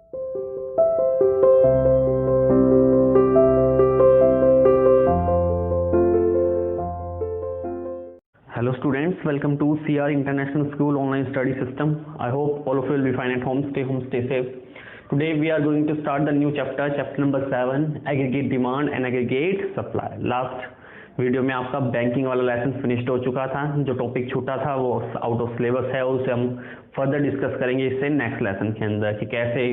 Hello students, welcome to CR International School Online Study System. I hope all of you will be fine at home, stay safe. Today we are going to start the new chapter number 7, aggregate demand and aggregate supply. Last video में आपका banking वाला lesson finished हो चुका था, जो topic छूटा था वो आउट ऑफ सिलेबस है, उसे हम फर्दर डिस्कस करेंगे इससे नेक्स्ट लेसन के अंदर कि कैसे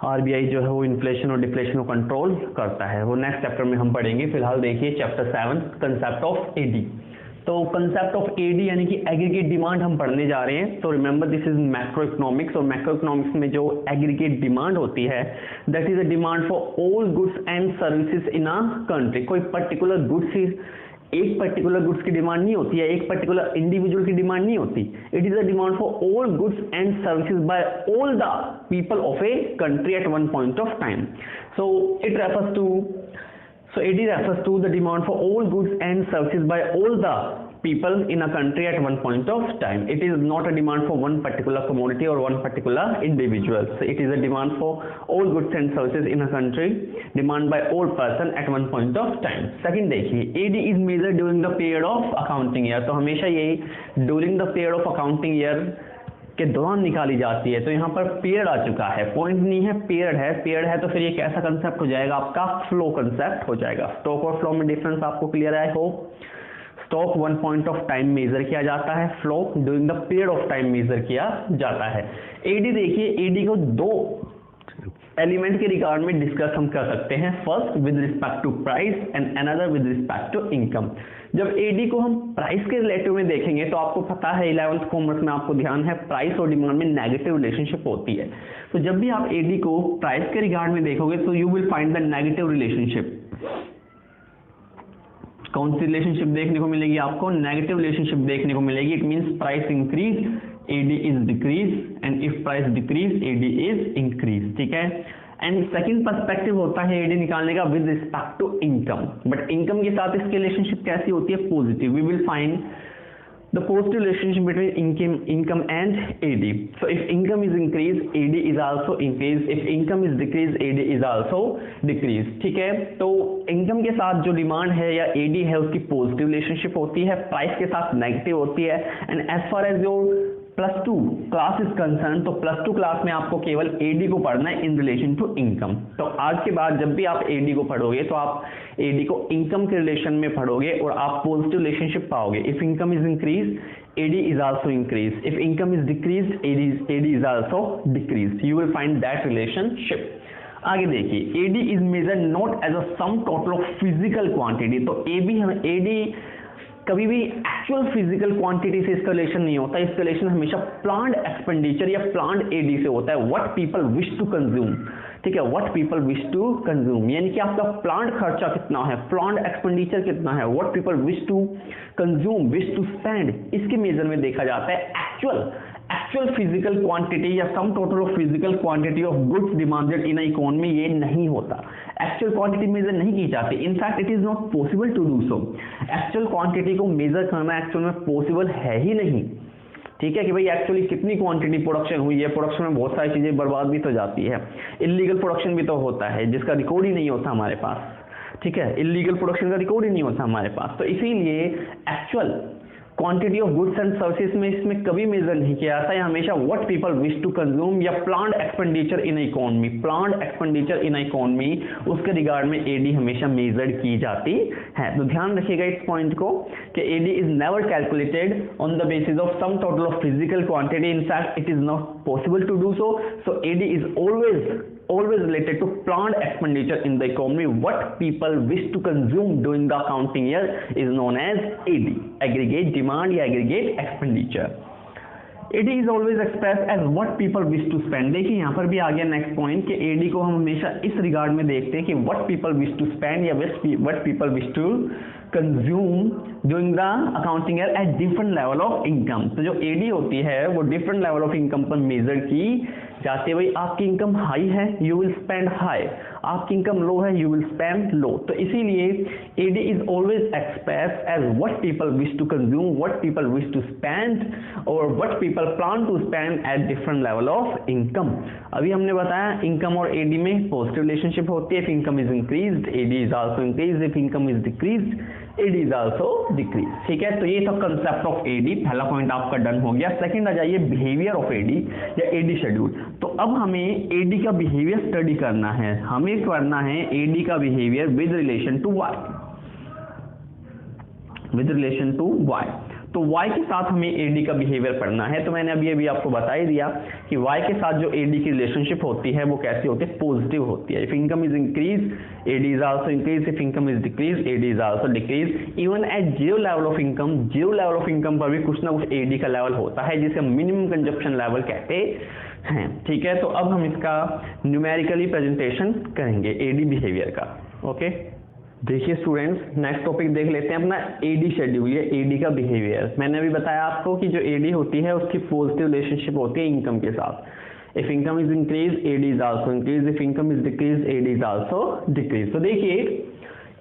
आरबीआई जो है वो इन्फ्लेशन और डिफ्लेशन को कंट्रोल करता है, वो नेक्स्ट चैप्टर में हम पढ़ेंगे। फिलहाल देखिए चैप्टर 7 कंसेप्ट ऑफ एडी। तो कंसेप्ट ऑफ एडी यानी कि एग्रीगेट डिमांड हम पढ़ने जा रहे हैं। तो remember this is macro economics, और मैक्रो इकोनॉमिक्स में जो एग्रीगेट डिमांड होती है that is a demand for all goods and services in a country. कोई पर्टिकुलर गुड्स, एक पर्टिकुलर गुड्स की डिमांड नहीं होती है, एक पर्टिकुलर इंडिविजुअल की डिमांड नहीं होती। It is a demand for all goods and services by all the people of a country at one point of time. So it refers to AD refers to the demand for all goods and services by all the people in a country at one point of time. It is not a demand for one particular commodity or one particular individual. So it is a demand for all goods and services in a country, demand by all person at one point of time. Second देखिए, AD is measured during the period of accounting year. तो हमेशा यही during the period of accounting year के दौरान निकाली जाती है। तो यहाँ पर पीरियड आ चुका है, पॉइंट नहीं है, पीरियड है। पीरियड है तो फिर ये कैसा कंसेप्ट हो जाएगा, आपका फ्लो कंसेप्ट हो जाएगा। स्टॉक और फ्लो में डिफरेंस आपको क्लियर है? हो stock one point of time measure किया जाता है, flow during the period of time measure किया जाता है। एडी देखिए, एडी को दो एलिमेंट के रिगार्ड में डिस्कस हम कर सकते हैं, first with respect to price and another with respect to income. जब एडी को हम प्राइस के रिलेटिव में देखेंगे तो आपको पता है 11th कॉमर्स में आपको ध्यान है प्राइस और डिमांड में नेगेटिव रिलेशनशिप होती है। तो जब भी आप एडी को प्राइस के रिगार्ड में देखोगे तो you will find the negative relationship. कौन सी रिलेशनशिप देखने को मिलेगी आपको? नेगेटिव रिलेशनशिप देखने को मिलेगी। It means price increase AD is decrease, and if price decrease AD is increase. ठीक है। एंड सेकंड पर्सपेक्टिव होता है एडी निकालने का with respect to income, but income के साथ इसकी रिलेशनशिप कैसी होती है? Positive. We will find the positive relationship between income and AD. So if income is increased, AD is also increased. If income is decreased, AD is also decreased. ठीक है। तो income के साथ जो डिमांड है या AD है उसकी पॉजिटिव रिलेशनशिप होती है, प्राइस के साथ नेगेटिव होती है। And as far as your +2 class is concern, तो +2 क्लास में आपको केवल AD को पढ़ना है इन रिलेशन टू इनकम। तो आज के बाद जब भी आप AD को पढ़ोगे तो आप AD को इनकम के रिलेशन में पढ़ोगे और आप पॉजिटिव रिलेशनशिप पाओगे। If income is increase AD is also increased. If income is decreased, AD is also decreased. You will find that relationship. आगे देखिए, AD is measured not as a sum total of physical quantity. तो AD कभी भी actual physical quantity से इसका relation नहीं होता, इसका रिलेशन हमेशा प्लान्ड एक्सपेंडिचर या प्लान्ड एडी से होता है। What people wish to consume, ठीक है, what people wish to consume यानी कि आपका प्लान्ड खर्चा कितना है, प्लान्ड एक्सपेंडिचर कितना है, what people wish to consume, wish to spend, इसके मेजर में देखा जाता है। एक्चुअल फिजिकल क्वांटिटी या sum total of physical quantity of goods demanded in economy ये नहीं होता, एक्चुअल क्वांटिटी मेजर नहीं की जाती। In fact it is not possible to do so. Actual quantity को मेजर करना एक्चुअल में पॉसिबल है ही नहीं। ठीक है कि भाई एक्चुअली कितनी क्वांटिटी प्रोडक्शन हुई है, प्रोडक्शन में बहुत सारी चीजें बर्बाद भी तो जाती है, इलीगल प्रोडक्शन भी तो होता है जिसका रिकॉर्ड ही नहीं होता हमारे पास। ठीक है, इलीगल प्रोडक्शन का रिकॉर्ड ही नहीं होता हमारे पास। तो इसीलिए actual quantity of goods and services में इसमें कभी मेजर नहीं किया जाता है, हमेशा what people wish to consume या planned expenditure in economy, planned expenditure in economy उसके रिगार्ड में एडी हमेशा मेजर की जाती है। तो ध्यान रखिएगा इस पॉइंट को कि AD is never calculated on the basis of sum total of physical quantity, in fact it is not possible to do so AD is always related to planned expenditure in the economy. What people wish to consume during the accounting year is known as AD, aggregate demand या aggregate expenditure. AD is always expressed as what people wish to spend. देखिए यहाँ पर भी आ गया next point कि AD को हम हमेशा इस रिगार्ड में देखते हैं कि what people wish to spend या what people wish to consume during the accounting year at different level of income. तो जो AD होती है वो different level of income पर मेजर की चाहते हैं भाई आपकी इनकम हाई है, यू विल स्पेंड हाई, आपकी इनकम लो है, यू विल स्पेंड लो। तो इसीलिए AD is always express as what people wish to consume, what people wish to spend और what people plan to spend at different level of income. अभी हमने बताया income और AD में positive relationship होती है। If income is increased AD is also increased, if income is decreased AD is also decrease. ठीक है, तो ये था कंसेप्ट ऑफ एडी, पहला पॉइंट आपका डन हो गया। सेकंड आ जाइए बिहेवियर ऑफ एडी या एडी शेड्यूल। तो अब हमें एडी का बिहेवियर स्टडी करना है, हमें करना है एडी का behaviour with relation to Y, with relation to Y. तो y के साथ हमें एडी का बिहेवियर पढ़ना है। तो मैंने अभी आपको बता ही दिया कि y के साथ जो एडी की रिलेशनशिप होती है वो कैसी होती है, पॉजिटिव होती है। If income is increase AD is also increase, if income is decrease AD is also decrease. Even at zero level of income, zero level of income पर भी कुछ ना कुछ एडी का लेवल होता है जिसे हम मिनिमम कंजप्शन लेवल कहते हैं। ठीक है, तो अब हम इसका न्यूमेरिकली प्रेजेंटेशन करेंगे एडी बिहेवियर का। ओके, देखिए स्टूडेंट्स, नेक्स्ट टॉपिक देख लेते हैं अपना एडी शेड्यूल या एडी का बिहेवियर। मैंने अभी बताया आपको कि जो एडी होती है उसकी पॉजिटिव रिलेशनशिप होती है इनकम के साथ। If income is increase AD is also increase, if income is decrease AD is also decrease. तो देखिए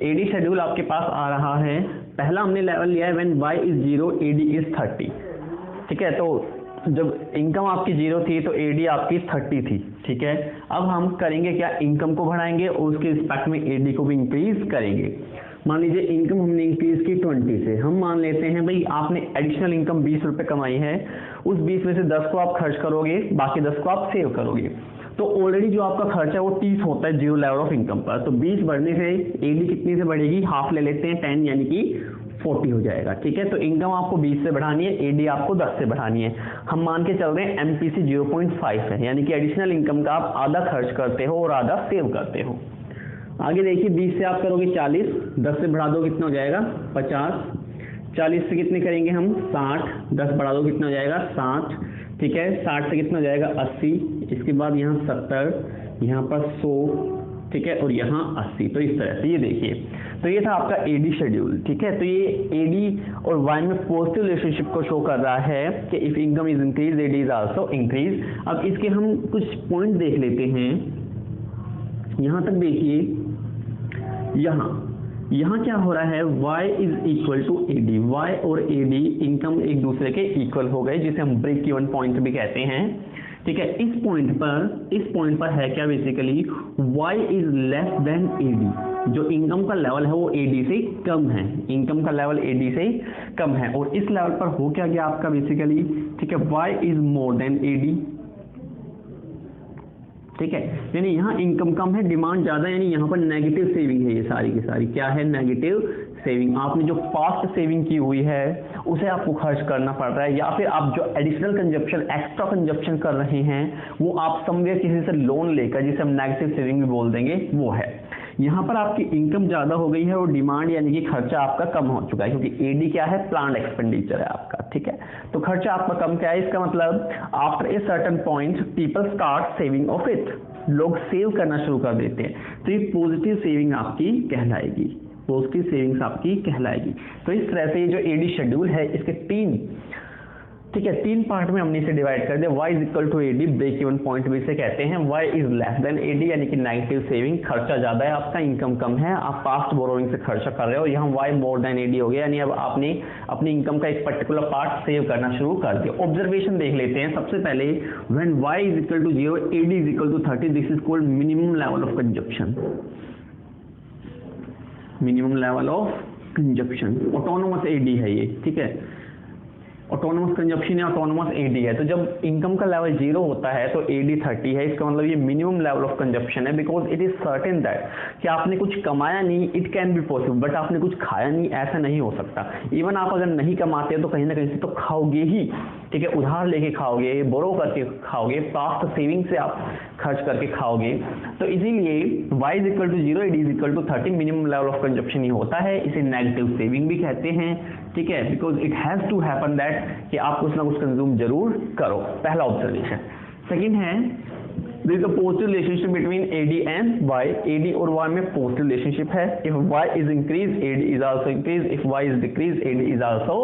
एडी शेड्यूल आपके पास आ रहा है। पहला हमने लेवल लिया है when y is 0 AD is 30। ठीक है, तो जब इनकम आपकी 0 थी तो एडी आपकी 30 थी। ठीक है, अब हम करेंगे क्या, इनकम को बढ़ाएंगे और उसके रिस्पेक्ट में एडी को भी इंक्रीज करेंगे। मान लीजिए इनकम हमने इंक्रीज की 20 से, हम मान लेते हैं भाई आपने एडिशनल इनकम 20 रुपए कमाई है, उस 20 में से 10 को आप खर्च करोगे, बाकी 10 को आप सेव करोगे। तो ऑलरेडी जो आपका खर्चा है वो 30 होता है जीरो लेवल ऑफ इनकम पर। तो 20 बढ़ने से एडी कितनी से बढ़ेगी, हाफ ले लेते हैं 10 यानी कि 40 हो जाएगा। ठीक है, तो इनकम आपको 20 से बढ़ानी है, एडी आपको 10 से बढ़ानी है। हम मान के चल रहे हैं एमपीसी 0.5 है, यानी कि एडिशनल इनकम का आप आधा खर्च करते हो और आधा सेव करते हो। आगे देखिए 20 से आप करोगे 40, 10 से बढ़ा दो कितना हो जाएगा 50, 40 से कितने करेंगे हम 60, 10 बढ़ा दो कितना हो जाएगा 60। ठीक है, 60 से कितना हो जाएगा 80, इसके बाद यहाँ 70, यहाँ पर 100, ठीक है, और यहाँ 80। तो इस तरह से ये देखिए, तो ये था आपका एडी शेड्यूल। ठीक है, तो ये एडी और वाई में पॉजिटिव रिलेशनशिप को शो कर रहा है कि if income is increase AD is also increase. अब इसके हम कुछ पॉइंट देख लेते हैं। यहाँ तक देखिए, यहाँ क्या हो रहा है, y is equal to AD, y और एडी इनकम एक दूसरे के इक्वल हो गए, जिसे हम ब्रेक इवन पॉइंट भी कहते हैं। ठीक है, इस पॉइंट पर है क्या, basically y is less than AD. जो इनकम का लेवल है वो एडी से कम है, इनकम का लेवल एडी से कम है, और इस लेवल पर हो क्या गया आपका बेसिकली, ठीक है, y is more than AD. ठीक है, यानी यहाँ इनकम कम है, डिमांड ज्यादा, यानी यहाँ पर नेगेटिव सेविंग है। ये सारी की सारी क्या है, नेगेटिव सेविंग। आपने जो पास्ट सेविंग की हुई है उसे आपको खर्च करना पड़ रहा है, या फिर आप जो एडिशनल कंजप्शन, एक्स्ट्रा कंजप्शन कर रहे हैं वो आप समवेयर किसी से लोन लेकर, जिसे हम नेगेटिव सेविंग भी बोल देंगे, वो है। यहाँ पर आपकी इनकम ज्यादा हो गई है और डिमांड यानी कि खर्चा आपका कम हो चुका है, क्योंकि एडी क्या है, प्लान्ड एक्सपेंडिचर है आपका। ठीक है, तो खर्चा आपका कम क्या है, इसका मतलब after a certain point people start saving of it, लोग सेव करना शुरू कर देते हैं। तो ये पॉजिटिव सेविंग आपकी कहलाएगी, पॉजिटिव सेविंग्स आपकी कहलाएगी। तो इस तरह से ये जो एडी शेड्यूल है इसके तीन, ठीक है, 3 पार्ट में हमने इसे डिवाइड कर दिया। y is equal to AD, break even point भी इसे कहते हैं। y is less than AD यानी कि नेगेटिव सेविंग, खर्चा ज्यादा है आपका, इनकम कम है, आप पास्ट बोरोइंग से खर्चा कर रहे हो। यहाँ y मोर देन एडी हो गया, यानी अब आपने अपनी इनकम का एक पर्टिकुलर पार्ट सेव करना शुरू कर दिया। ऑब्जर्वेशन देख लेते हैं सबसे पहले, when y is equal to 0 AD is equal to 30, this is called minimum level of consumption, minimum level of consumption. Autonomous AD है ये। ठीक है, ऑटोनोमस कंजप्शन या ऑटोनोमस एडी है। तो जब इनकम का लेवल 0 होता है तो एडी 30 है, इसका मतलब ये मिनिमम लेवल ऑफ कंजप्शन है, because it is certain that कि आपने कुछ कमाया नहीं, it can be possible, but आपने कुछ खाया नहीं, ऐसा नहीं हो सकता। इवन आप अगर नहीं कमाते तो कहीं ना कहीं से तो खाओगे ही। ठीक है, उधार लेके खाओगे, बोरो करके खाओगे, पास्ट सेविंग से आप खर्च करके खाओगे। तो इसीलिए y is equal to 0 AD is equal to 30, minimum level of consumption ही होता है, इसे नेगेटिव सेविंग भी कहते हैं। ठीक है, because it has to happen that कि आप कुछ ना कुछ कंज्यूम जरूर करो, पहला ऑब्जर्वेशन। सेकंड है There is a positive relationship between AD and Y. AD और Y में positive relationship है. If Y is increased, AD is also increased. If Y is decreased, AD is also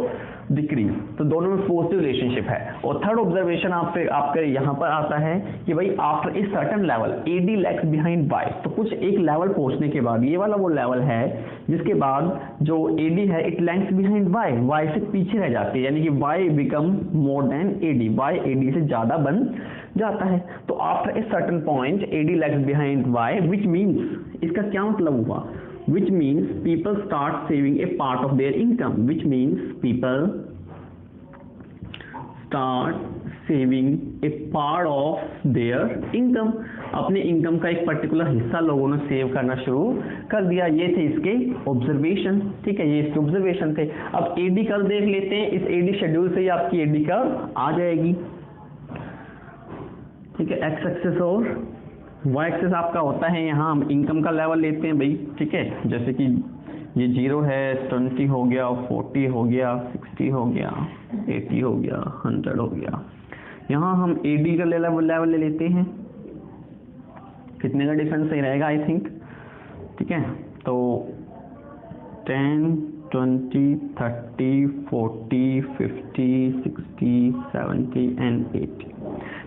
decrease. तो दोनों में positive relationship है. और third observation आपके यहाँ पर आता है कि भाई after a certain level AD lags behind Y. तो कुछ एक लेवल पहुंचने के बाद, ये वाला वो लेवल है जिसके बाद जो AD है इट लैग्स बिहाइंड Y से पीछे रह जाती है, यानी कि Y become more than AD. Y AD से ज्यादा बन जाता है. तो after a certain point AD lags behind Y, which means, इसका क्या मतलब हुआ, which means people start saving a part of their income, which means people start saving a part of their income. अपने इनकम का एक particular हिस्सा लोगों ने सेव करना शुरू कर दिया. ये थे इसके ऑब्जर्वेशन. ठीक है, ये इसके ऑब्जर्वेशन थे. अब AD कर्व देख लेते हैं. इस AD शेड्यूल से ही आपकी AD कर्व आ जाएगी. ठीक है, एक्स एक्सेस और Y एक्सेस आपका होता है. यहाँ हम इनकम का लेवल लेते हैं भाई. ठीक है, जैसे कि ये 0 है, 20 हो गया, 40 हो गया, 60 हो गया, 80 हो गया, 100 हो गया. यहाँ हम AD का लेवल ले लेते हैं. कितने का डिफरेंस सही रहेगा आई थिंक. ठीक है, तो 10, 20, 30, 40, 50, 60, 70 एंड 80.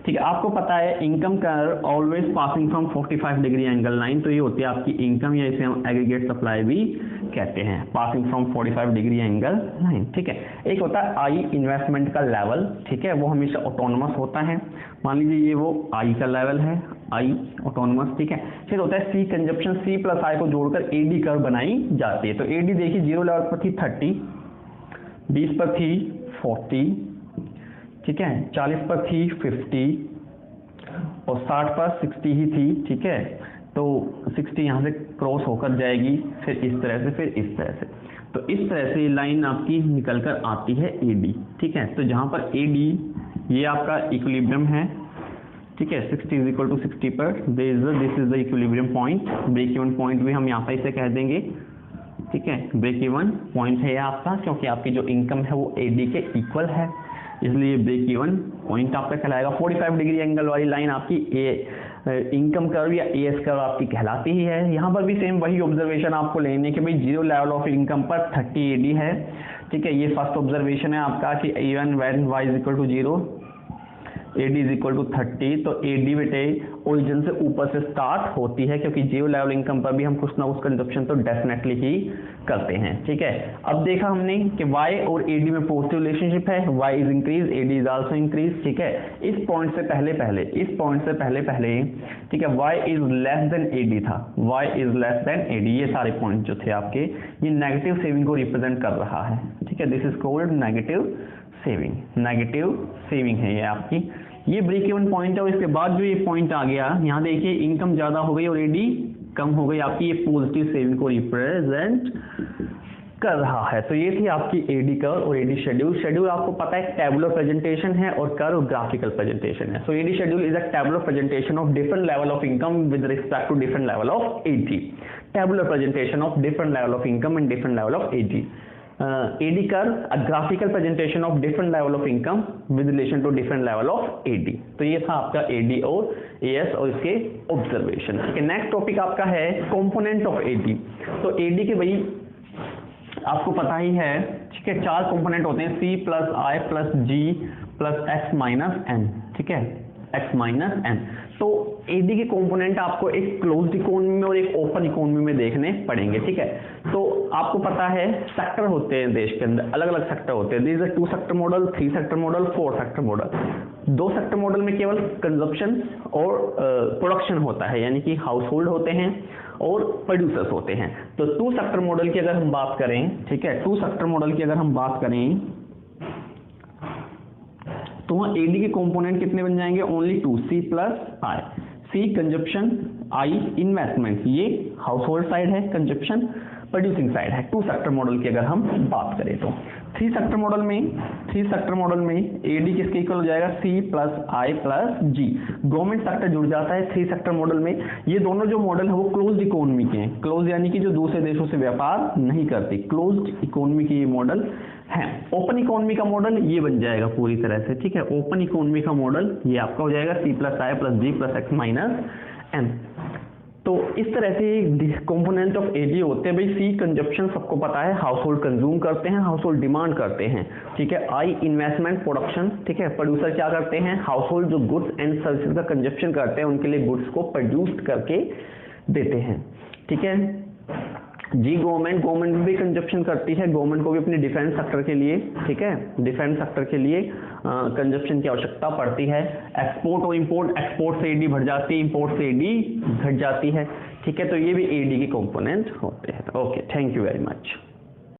ठीक है, आपको पता है income curve always passing from 45 degree angle line. तो ये होती है आपकी इनकम, या इसे हम एग्रीगेट सप्लाई भी कहते हैं, passing from 45 degree angle line. ठीक है, एक होता है आई इन्वेस्टमेंट का लेवल. ठीक है, वो हमेशा ऑटोनोमस होता है. मान लीजिए ये वो आई का लेवल है, आई ऑटोनोमस. ठीक है, फिर होता है सी कंजप्शन. सी प्लस आई को जोड़कर AD कर्व बनाई जाती है. तो AD देखिए 0 लेवल पर थी 30, 20 पर थी 40, ठीक है, 40 पर थी 50 और 60 पर 60 ही थी. ठीक है, तो 60 यहाँ से क्रॉस होकर जाएगी, फिर इस तरह से, फिर इस तरह से. तो इस तरह से लाइन आपकी निकल कर आती है AD. ठीक है, तो जहाँ पर AD ये आपका इक्विलिब्रियम है. ठीक है, 60 इज इक्वल टू 60 पर this is the equilibrium point. Break even point भी हम यहाँ पर इसे कह देंगे. ठीक है, ब्रेक इवन पॉइंट है आपका, क्योंकि आपकी जो इनकम है वो AD के इक्वल है, इसलिए ब्रेक इवन पॉइंट आपका कहलाएगा. 45 डिग्री एंगल वाली लाइन आपकी इनकम कर्व या AS कर्व आपकी कहलाती ही है. यहाँ पर भी सेम वही ऑब्जर्वेशन आपको लेने के भाई 0 लेवल ऑफ इनकम पर 30 AD है. ठीक है, ये फर्स्ट ऑब्जर्वेशन है आपका कि even when Y is equal to 0 AD is equal to 30. तो AD बेटे ओरिजिन से ऊपर से स्टार्ट होती है, क्योंकि 0 लेवल इनकम पर भी हम कुछ ना कुछ कंजप्शन तो डेफिनेटली ही करते हैं. ठीक है, अब देखा हमने कि Y और AD में पॉजिटिव रिलेशनशिप है. Y is increase, AD is also increase. ठीक है, इस पॉइंट से पहले ठीक है, Y is less then AD था. Y is less then AD. ये सारे पॉइंट जो थे आपके, ये नेगेटिव सेविंग को रिप्रेजेंट कर रहा है. ठीक है, this is called negative saving है ये आपकी. ये ब्रेक इवन पॉइंट है. और इसके बाद जो ये पॉइंट आ गया, यहाँ देखिए इनकम ज्यादा हो गई और AD कम हो गई आपकी. ये पॉजिटिव सेविंग को रिप्रेजेंट कर रहा है. तो ये थी आपकी AD कर्व और AD शेड्यूल. शेड्यूल आपको पता है टेबुलर प्रेजेंटेशन है और कर्व ग्राफिकल प्रेजेंटेशन है. So AD schedule is a tabular presentation of different level of income with respect to different level of AD. Tabular presentation of different level of income and different level of AD. AD curve, a graphical presentation of different level of income with relation to different level of AD. तो ये था आपका AD और AS और इसके observation. ठीक है, next topic आपका है कंपोनेंट ऑफ AD. तो AD के भाई आपको पता ही है. ठीक है, 4 कंपोनेंट होते हैं, C plus I plus G plus X minus N. ठीक है, X माइनस N. तो AD के कंपोनेंट आपको एक क्लोज्ड इकोनॉमी में और एक ओपन इकोनॉमी में देखने पड़ेंगे. ठीक है, तो आपको पता है सेक्टर होते हैं देश के अंदर, अलग अलग सेक्टर होते हैं. This is 2 sector model, 3 sector model, 4 sector model. 2 sector model में केवल कंजप्शन और प्रोडक्शन होता है, यानी कि हाउस होल्ड होते हैं और प्रोड्यूसर्स होते हैं. तो 2 सेक्टर मॉडल की अगर हम बात करें, ठीक है, 2 सेक्टर मॉडल की अगर हम बात करें तो वहाँ AD के कंपोनेंट कितने बन जाएंगे? Only 2, C plus I. C consumption, I investment. ये हाउस होल्ड साइड है कंजप्शन, प्रोड्यूसिंग साइड है। 2 सेक्टर मॉडल की अगर हम बात करें तो 3 सेक्टर मॉडल में एडी किसके इक्वल हो जाएगा, सी प्लस आई प्लस जी। गवर्नमेंट सेक्टर जुड़ जाता है 3 सेक्टर मॉडल में। ये दोनों जो मॉडल है वो क्लोज्ड इकोनॉमी के हैं, क्लोज यानी कि जो दूसरे देशों से व्यापार नहीं करती, क्लोज्ड इकोनॉमी के ये मॉडल है। ओपन इकोनॉमी का मॉडल ये बन जाएगा पूरी तरह से, ठीक है। ओपन इकोनॉमी का मॉडल ये आपका हो जाएगा सी प्लस आई प्लस जी प्लस एक्स माइनस एन। तो इस तरह से कंपोनेंट ऑफ एडी होते हैं। भाई सी कंजप्शन सबको पता है, हाउस होल्ड कंज्यूम करते हैं, हाउस होल्ड डिमांड करते हैं, ठीक है। आई इन्वेस्टमेंट प्रोडक्शन, ठीक है, प्रोड्यूसर क्या करते हैं, हाउस होल्ड जो गुड्स एंड सर्विसेज का कंजप्शन करते हैं उनके लिए गुड्स को प्रोड्यूस करके देते हैं, ठीक है। जी गवर्नमेंट भी कंजप्शन करती है, गवर्नमेंट को भी अपने डिफेंस सेक्टर के लिए, ठीक है, डिफेंस सेक्टर के लिए कंजप्शन की आवश्यकता पड़ती है। एक्सपोर्ट और इंपोर्ट, एक्सपोर्ट से एडी बढ़ जाती है, इंपोर्ट से एडी घट जाती है, ठीक है। तो ये भी एडी के कंपोनेंट होते हैं। Okay, thank you very much.